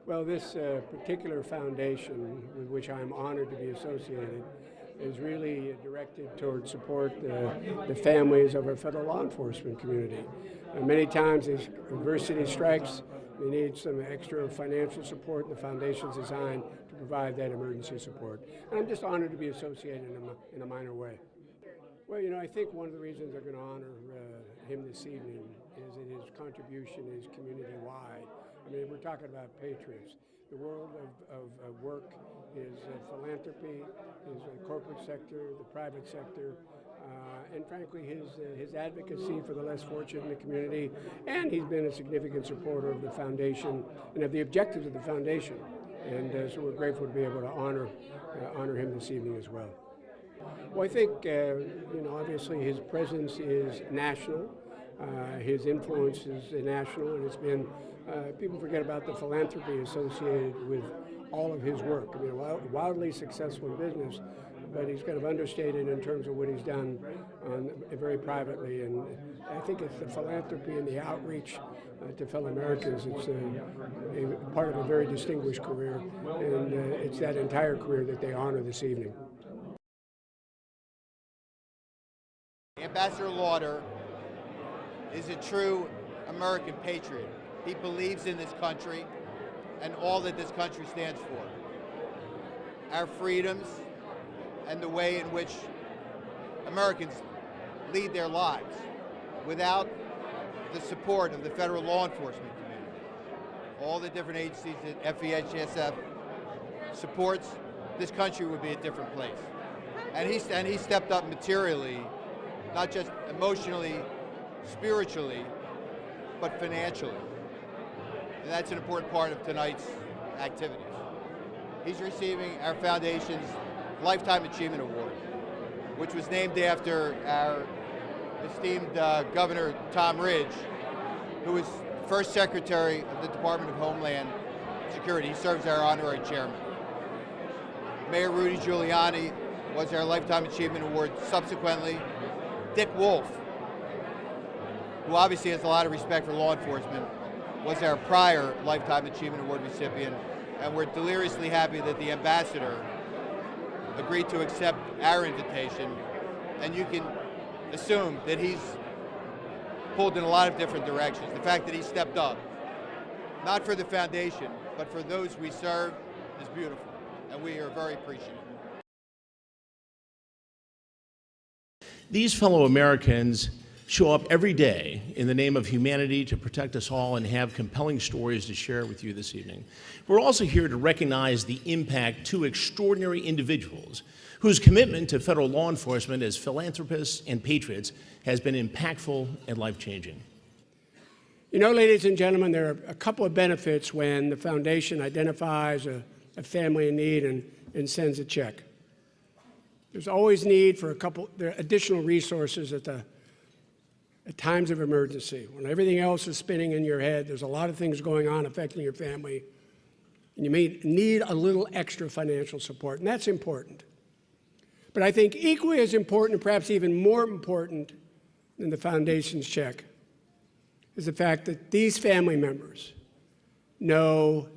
Well, this particular foundation with which I'm honored to be associated is really directed toward support the families of our federal law enforcement community. Many times as adversity strikes, they need some extra financial support, and the foundation is designed to provide that emergency support. And I'm just honored to be associated in a minor way. Well, you know, I think one of the reasons they're going to honor him this evening is that his contribution is community-wide. I mean, we're talking about patriots. The world of work is philanthropy, is the corporate sector, the private sector, and frankly, his advocacy for the less fortunate in the community. And he's been a significant supporter of the foundation and of the objectives of the foundation. And so we're grateful to be able to honor him this evening as well. Well, I think, you know, obviously his presence is national. His influence is national, and it's been, people forget about the philanthropy associated with all of his work. I mean, wildly successful in business, but he's kind of understated in terms of what he's done very privately. And I think it's the philanthropy and the outreach to fellow Americans. It's a part of a very distinguished career, and it's that entire career that they honor this evening. Ambassador Lauder is a true American patriot. He believes in this country and all that this country stands for. Our freedoms and the way in which Americans lead their lives without the support of the federal law enforcement community. All the different agencies that FEHSF supports, this country would be a different place. And he stepped up materially, not just emotionally, spiritually, but financially. And that's an important part of tonight's activities. He's receiving our foundation's Lifetime Achievement Award, which was named after our esteemed Governor Tom Ridge, who was first Secretary of the Department of Homeland Security. He serves as our honorary chairman. Mayor Rudy Giuliani was our Lifetime Achievement Award subsequently. Dick Wolf, who obviously has a lot of respect for law enforcement, was our prior Lifetime Achievement Award recipient, and we're deliriously happy that the ambassador agreed to accept our invitation, and you can assume that he's pulled in a lot of different directions. The fact that he stepped up, not for the foundation, but for those we serve, is beautiful, and we are very appreciative. These fellow Americans show up every day in the name of humanity to protect us all and have compelling stories to share with you this evening. We're also here to recognize the impact two extraordinary individuals whose commitment to federal law enforcement as philanthropists and patriots has been impactful and life-changing. You know, ladies and gentlemen, there are a couple of benefits when the foundation identifies a family in need and sends a check. There's always need for there are additional resources at times of emergency. When everything else is spinning in your head, there's a lot of things going on affecting your family, and you may need a little extra financial support, and that's important. But I think equally as important, perhaps even more important than the foundation's check, is the fact that these family members know,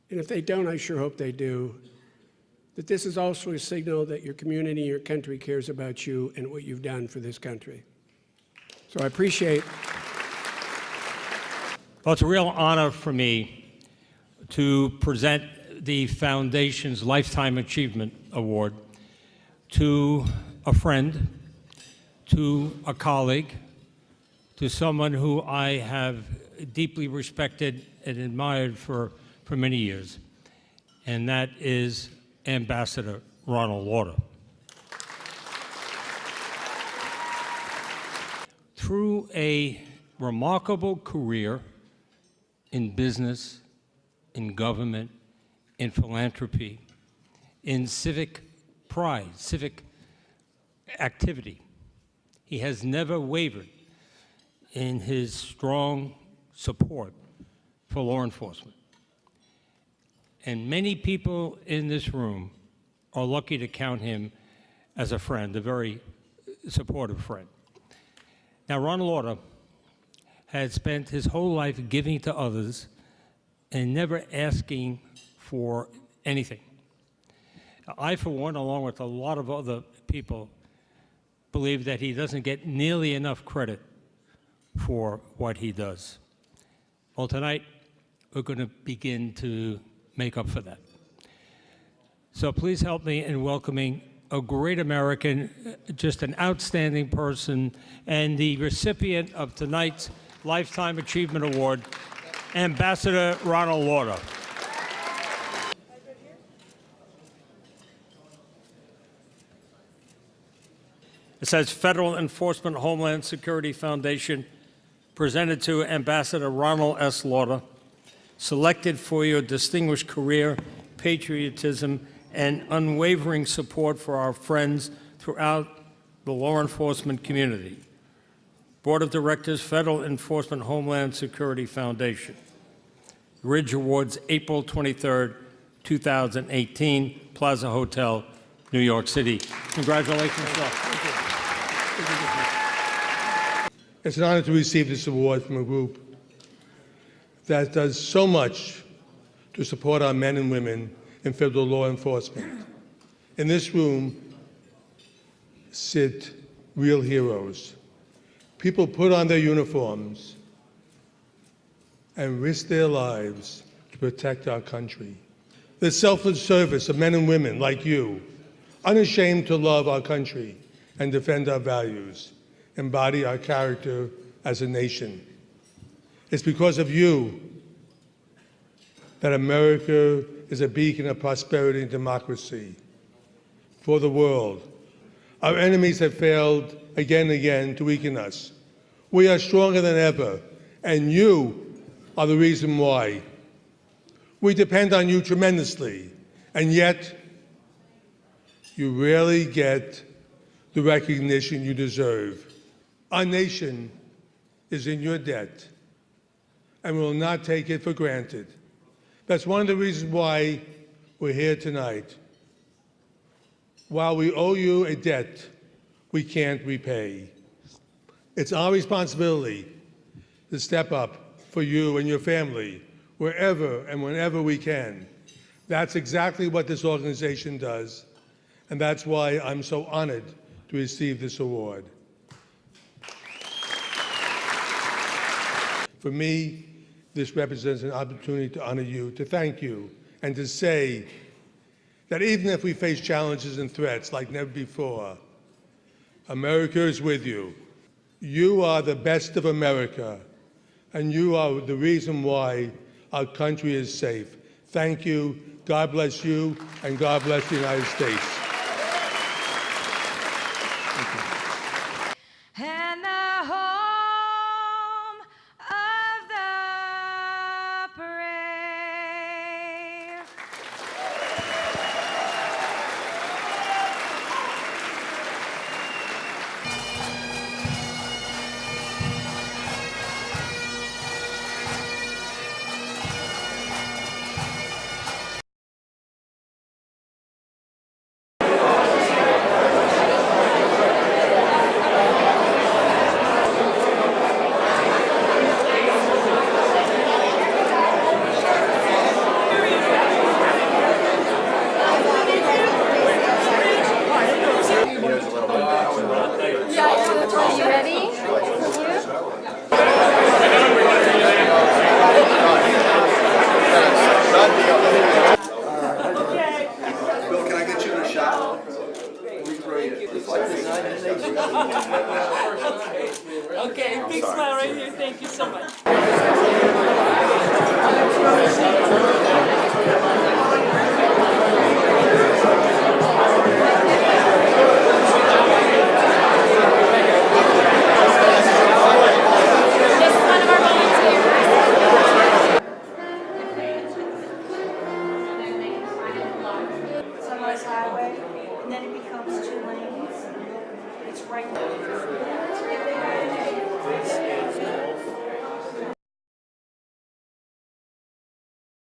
and if they don't, I sure hope they do, that this is also a signal that your community, your country cares about you and what you've done for this country. So I appreciate. Well, it's a real honor for me to present the Foundation's Lifetime Achievement Award to a friend, to a colleague, to someone who I have deeply respected and admired for many years, and that is Ambassador Ronald Lauder. Through a remarkable career in business, in government, in philanthropy, in civic pride, civic activity, he has never wavered in his strong support for law enforcement. And many people in this room are lucky to count him as a friend, a very supportive friend. Now, Ronald Lauder had spent his whole life giving to others and never asking for anything. I, for one, along with a lot of other people, believe that he doesn't get nearly enough credit for what he does. Well, tonight, we're going to begin to make up for that. So please help me in welcoming a great American, just an outstanding person, and the recipient of tonight's Lifetime Achievement Award, Ambassador Ronald Lauder. It says Federal Enforcement Homeland Security Foundation, presented to Ambassador Ronald S. Lauder, selected for your distinguished career, patriotism, and unwavering support for our friends throughout the law enforcement community. Board of Directors, Federal Enforcement Homeland Security Foundation. Ridge Awards, April 23rd, 2018, Plaza Hotel, New York City. Congratulations, sir. Thank you. It's an honor to receive this award from a group that does so much to support our men and women in federal law enforcement. In this room sit real heroes. People put on their uniforms and risk their lives to protect our country. The selfless service of men and women like you, unashamed to love our country and defend our values, embody our character as a nation. It's because of you that America is a beacon of prosperity and democracy for the world. Our enemies have failed again and again to weaken us. We are stronger than ever, and you are the reason why. We depend on you tremendously, and yet you rarely get the recognition you deserve. Our nation is in your debt, and will not take it for granted. That's one of the reasons why we're here tonight. While we owe you a debt we can't repay, it's our responsibility to step up for you and your family wherever and whenever we can. That's exactly what this organization does, and that's why I'm so honored to receive this award. For me, this represents an opportunity to honor you, to thank you, and to say that even if we face challenges and threats like never before, America is with you. You are the best of America, and you are the reason why our country is safe. Thank you. God bless you, and God bless the United States. And the home of the brave. Are you ready? Bill, can I get you in a shot? Okay, big smile right here. Thank you so much. This is one of our volunteers. Sunrise Highway, and then it becomes 2 lanes. It's right there.